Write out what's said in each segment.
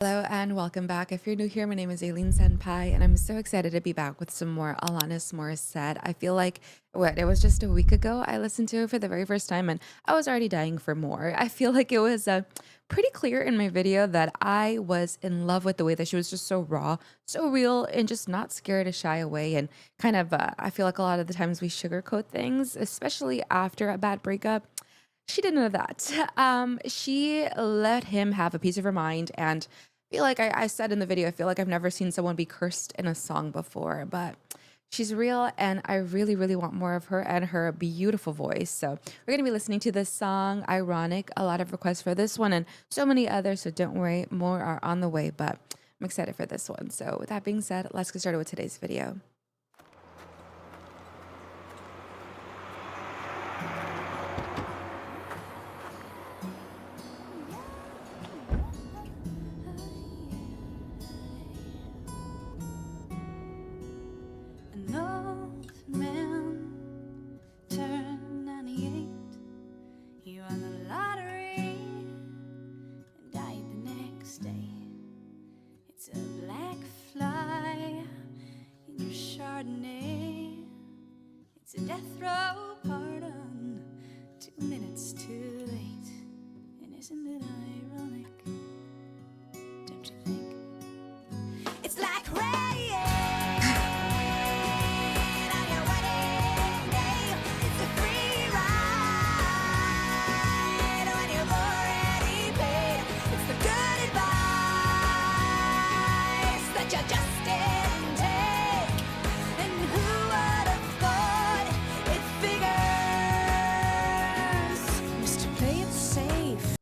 Hello and welcome back. If you're new here, my name is Aileen Senpai, and I'm so excited to be back with some more Alanis Morissette. I feel like it was just a week ago I listened to it for the very first time, and I was already dying for more. I feel like it was pretty clear in my video that I was in love with the way that she was just so raw, so real, and just not scared to shy away. And kind of, I feel like a lot of the times we sugarcoat things, especially after a bad breakup. She did none of that. She let him have a piece of her mind, and feel like I said in the video, I feel like I've never seen someone be cursed in a song before, but she's real, and I really, really want more of her and her beautiful voice. So we're gonna be listening to this song, Ironic. A lot of requests for this one and so many others. So don't worry, more are on the way, but I'm excited for this one. So with that being said, let's get started with today's video. An old man turned 98. He won the lottery and died the next day. It's a black fly in your Chardonnay. It's a death row pardon, 2 minutes too late. And isn't it ironic? Don't you think? It's like rain on your wedding day. It's a free ride when you've already paid. It's the good advice that you just didn't take. And who would have thought it figures? Mr. Play It Safe.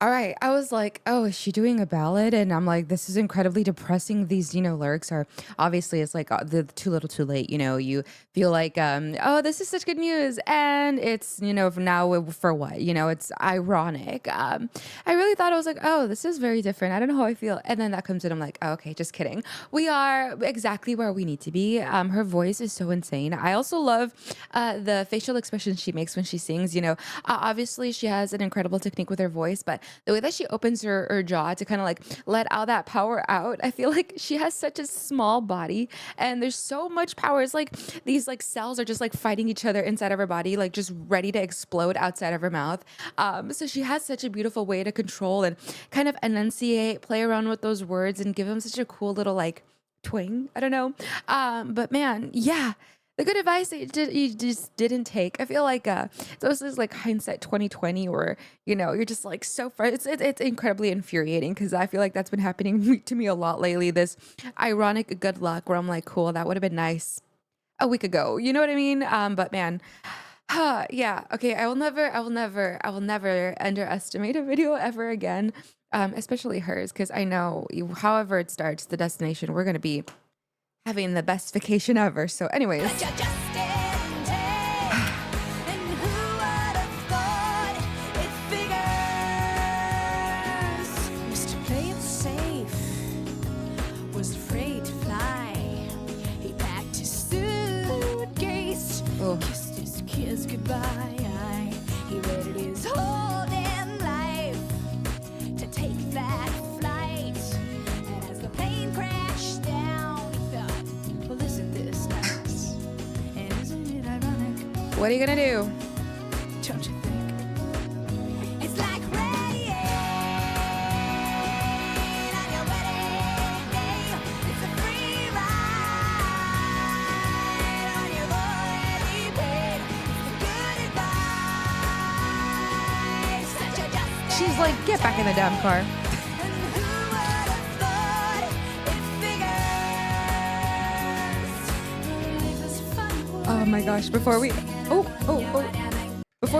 All right. I was like, oh, is she doing a ballad? And I'm like, this is incredibly depressing. These, lyrics are obviously it's like the too little too late. You feel like, oh, this is such good news. And it's, now for what? It's ironic. I really thought I was like, oh, this is very different. I don't know how I feel. And then that comes in. I'm like, oh, okay, just kidding. We are exactly where we need to be. Her voice is so insane. I also love the facial expressions she makes when she sings. Obviously she has an incredible technique with her voice, but the way that she opens her jaw to kind of like let all that power out, I feel like she has such a small body and there's so much power. It's like these like cells are just like fighting each other inside of her body, like just ready to explode outside of her mouth. So she has such a beautiful way to control and kind of enunciate, play around with those words and give them such a cool little like twang. I don't know. But man, yeah, the good advice that you just didn't take. I feel like those is like hindsight 2020, or you're just like so far. It's incredibly infuriating because I feel like that's been happening to me a lot lately. This ironic good luck where I'm like, cool, that would have been nice a week ago. You know what I mean? But man, yeah, okay. I will never underestimate a video ever again. Especially hers, because I know however it starts, the destination, we're gonna be having the best vacation ever. So, anyways, That you just didn't take. And who would have thought it figures? Mr. Play It Safe was afraid to fly. He packed his suitcase, oh, kissed his kids goodbye. He waited his whole damn life to take that flight. And as the plane crashed down, he thought, well, isn't this nice? And isn't it ironic? what are you gonna do? Don't you think? It's like rain on your wedding day. It's a free ride when you've already paid. It's the good advice that you just She's like, get back in the damn car. and who would have thought it figures? Life is fun. Oh my gosh! Before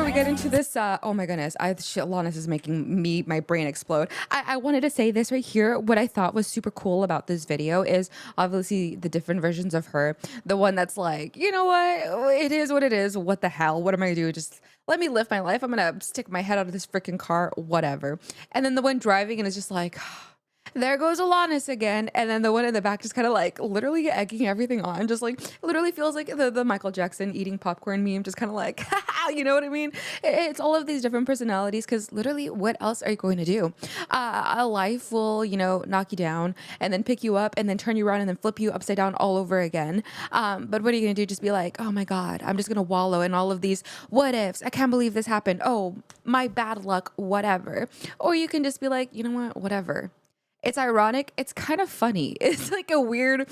we get into this, oh my goodness, Alanis is making my brain explode. I wanted to say this right here. What I thought was super cool about this video is obviously the different versions of her. The one that's like, you know what, it is what it is. What the hell? What am I gonna do? Just let me live my life. I'm gonna stick my head out of this freaking car, whatever. And then the one driving and is just like, There goes Alanis again, and then the one in the back just kinda, like, literally egging everything on, just, like, literally feels like the Michael Jackson eating popcorn meme, just kinda like, you know what I mean? It's all of these different personalities, because literally, what else are you going to do? A life will, knock you down, and then pick you up, and then turn you around, and then flip you upside down all over again. But what are you gonna do? Just be like, "Oh my god, I'm just gonna wallow in all of these what ifs. I can't believe this happened. Oh, my bad luck, whatever." Or you can just be like, "You know what? Whatever." It's ironic. It's kind of funny. It's like a weird,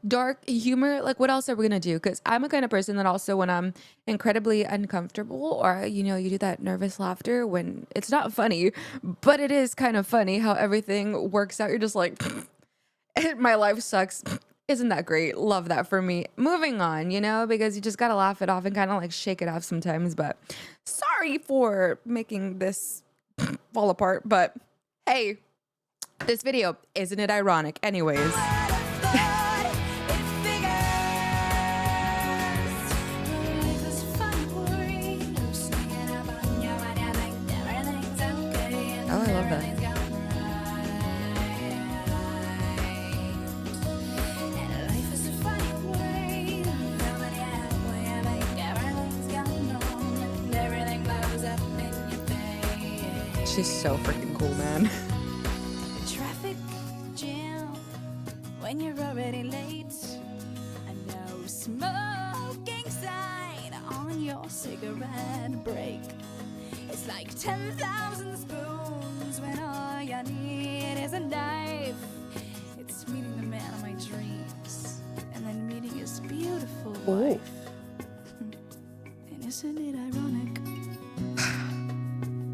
dark humor. Like, what else are we gonna do? Because I'm a kind of person that also, when I'm incredibly uncomfortable, or you do that nervous laughter when it's not funny, but it is kind of funny how everything works out. You're just like, my life sucks. Isn't that great? Love that for me. Moving on, because you just gotta laugh it off and kind of like shake it off sometimes. But sorry for making this fall apart. But hey. This video, isn't it ironic? Anyways. Oh, I love that. She's so freaking cool, man. Traffic jam when you're already late. A no smoking sign on your cigarette break. It's like 10,000 spoons when all you need is a knife. It's meeting the man of my dreams and then meeting his beautiful wife. And isn't it ironic?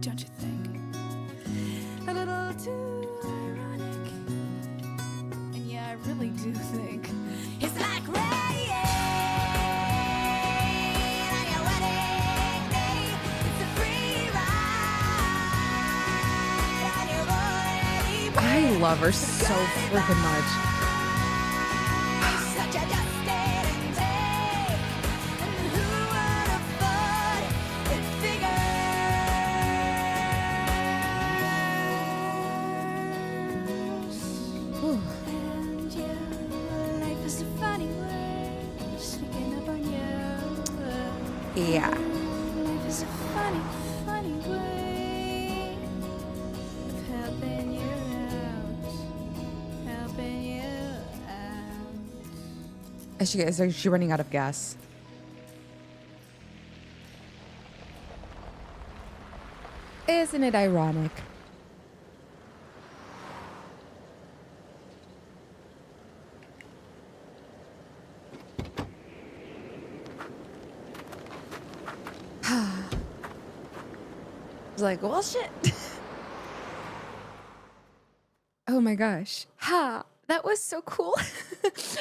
Don't you think? A little too ironic. And yeah, I really do think it's like rain on your wedding day. It's a free ride on your already I paid. love her so freaking much. Such a devastating day. And who would have thought it figures? Whew. And yeah, life is a funny way, sneaking up on you. Yeah. Life is a funny, funny way of helping you out, helping you out. Is she running out of gas? Isn't it ironic? It's like, well, shit. Oh my gosh. Ha. That was so cool.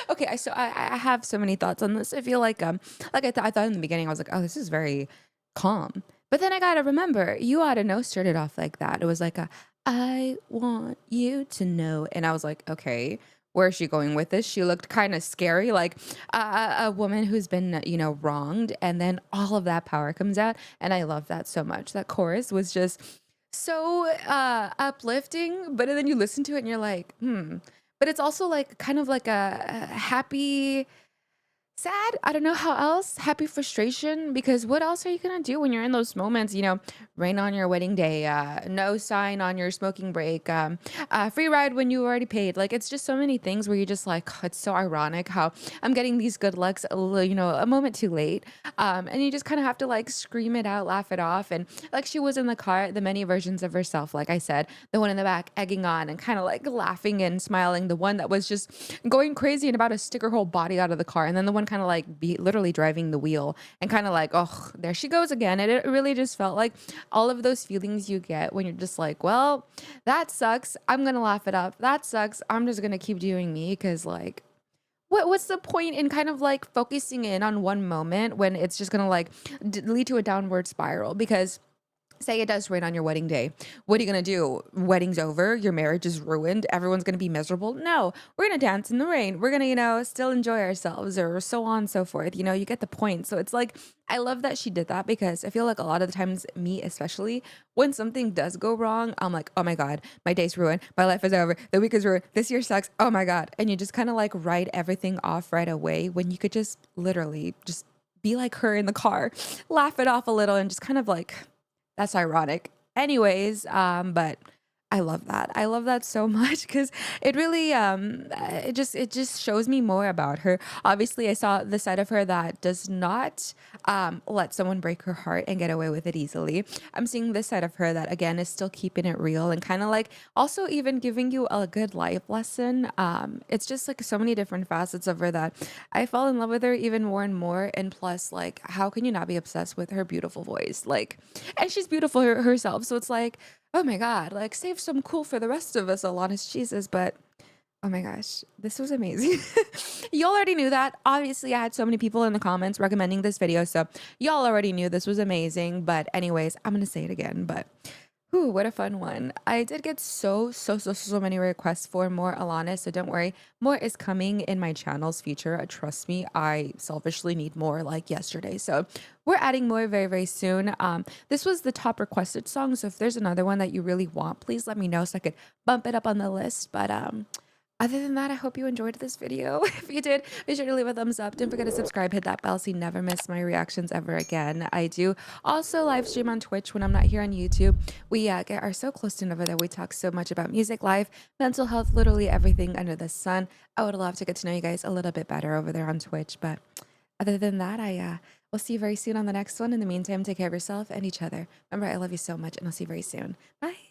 Okay, I have so many thoughts on this. I feel like I thought in the beginning I was like, oh, this is very calm. But then I gotta remember, You Oughta Know started off like that. It was like I want you to know. And I was like, okay, where is she going with this? She looked kind of scary, like a woman who's been, wronged. And then all of that power comes out. And I love that so much. That chorus was just so uplifting. But then you listen to it and you're like, hmm. But it's also like kind of like a happy, sad. I don't know how else. Happy frustration, because what else are you gonna do when you're in those moments? Rain on your wedding day, no sign on your smoking break, free ride when you already paid. Like, it's just so many things where you're just like, "Oh, it's so ironic how I'm getting these good lucks a moment too late." And you just kind of have to like scream it out, laugh it off, and like she was in the car, the many versions of herself. Like I said, the one in the back egging on and kind of like laughing and smiling. The one that was just going crazy and about to stick her whole body out of the car, and then the one kind of like be literally driving the wheel and kind of like, oh, there she goes again. And it really just felt like all of those feelings you get when you're just like, well, that sucks. I'm gonna laugh it up. That sucks. I'm just gonna keep doing me, because like, what's the point in kind of like focusing in on one moment when it's just gonna like lead to a downward spiral? Because say it does rain on your wedding day. What are you going to do? Wedding's over. Your marriage is ruined. Everyone's going to be miserable. No, we're going to dance in the rain. We're going to, still enjoy ourselves or so on and so forth. You get the point. So it's like, I love that she did that because I feel like a lot of the times, me especially, when something does go wrong, I'm like, oh my God, my day's ruined. My life is over. The week is ruined. This year sucks. Oh my God. And you just kind of like write everything off right away when you could just literally just be like her in the car, laugh it off a little and just kind of like, that's ironic. Anyways, but I love that. I love that so much because it really it just shows me more about her. Obviously, I saw the side of her that does not let someone break her heart and get away with it easily. I'm seeing this side of her that again is still keeping it real and kind of like also even giving you a good life lesson. It's just like so many different facets of her that I fall in love with her even more and more. And plus, like, how can you not be obsessed with her beautiful voice? Like, and she's beautiful herself. So it's like, oh my God, like save some cool for the rest of us, Alanis Jesus. But oh my gosh, this was amazing. Y'all already knew that. Obviously, I had so many people in the comments recommending this video. So y'all already knew this was amazing. But anyways, I'm going to say it again. But whew, what a fun one. I did get so many requests for more Alana, so don't worry. More is coming in my channel's future. Trust me, I selfishly need more like yesterday. So we're adding more very soon. This was the top requested song. So if there's another one that you really want, please let me know so I could bump it up on the list. But other than that, I hope you enjoyed this video. If you did, be sure to leave a thumbs up. Don't forget to subscribe, hit that bell so you never miss my reactions ever again. I do also live stream on Twitch when I'm not here on YouTube. We are so close to over there. We talk so much about music, life, mental health, literally everything under the sun. I would love to get to know you guys a little bit better over there on Twitch. But other than that, I will see you very soon on the next one. In the meantime, take care of yourself and each other. Remember, I love you so much, and I'll see you very soon. Bye.